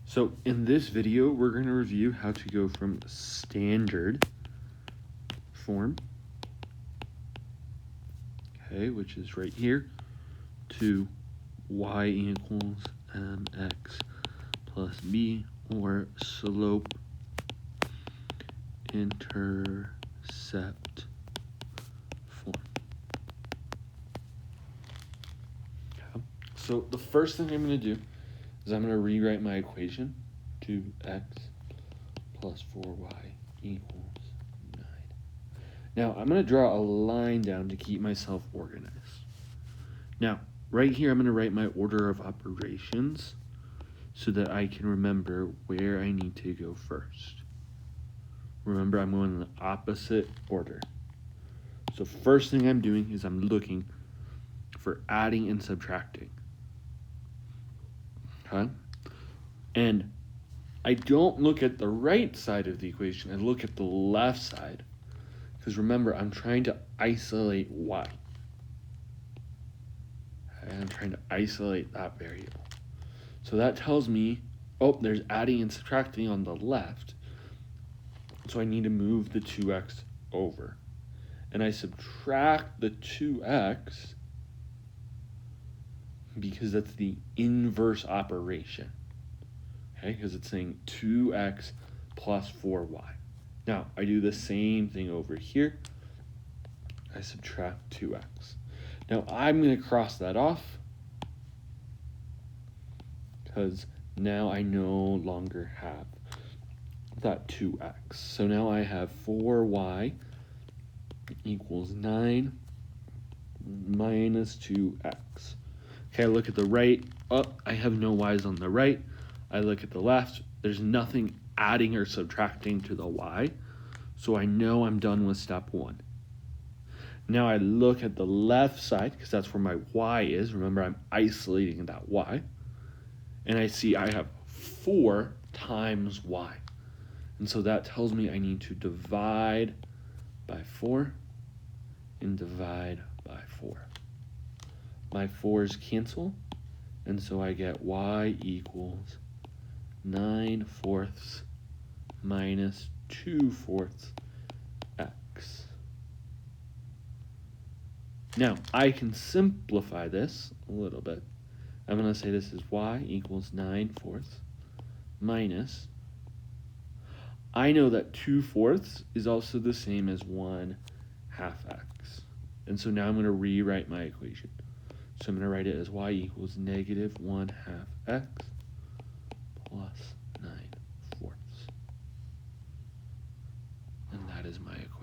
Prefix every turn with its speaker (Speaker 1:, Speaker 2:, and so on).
Speaker 1: So in this video, we're going to review how to go from standard form, okay, which is right here, to y equals mx plus b, or slope intercept form. Okay. So the first thing I'm going to do is I'm going to rewrite my equation, 2x plus 4y equals 9. Now, I'm going to draw a line down to keep myself organized. Now, right here, I'm going to write my order of operations so that I can remember where I need to go first. Remember, I'm going in the opposite order. So first thing I'm doing is I'm looking for adding and subtracting. Okay? And I don't look at the right side of the equation, I look at the left side. Because remember, I'm trying to isolate y. And I'm trying to isolate that variable. So that tells me, oh, there's adding and subtracting on the left. So I need to move the 2x over. And I subtract the 2x because that's the inverse operation. Okay, because it's saying 2x plus 4y. Now, I do the same thing over here. I subtract 2x. Now, I'm going to cross that off because now I no longer have that 2x. So now I have 4y equals 9 minus 2x. Okay, I look at the right. Oh, I have no y's on the right. I look at the left. There's nothing adding or subtracting to the y. So I know I'm done with step 1. Now I look at the left side because that's where my y is. Remember, I'm isolating that y. And I see I have 4 times y. And so that tells me I need to divide by 4 and divide by 4. My 4's cancel, and so I get y equals 9/4 minus 2/4 x. Now, I can simplify this a little bit. I'm going to say this is y equals 9/4 minus, I know that 2/4 is also the same as 1/2 x. And so now I'm going to rewrite my equation. So I'm going to write it as y equals negative 1/2 x plus 9/4. And that is my equation.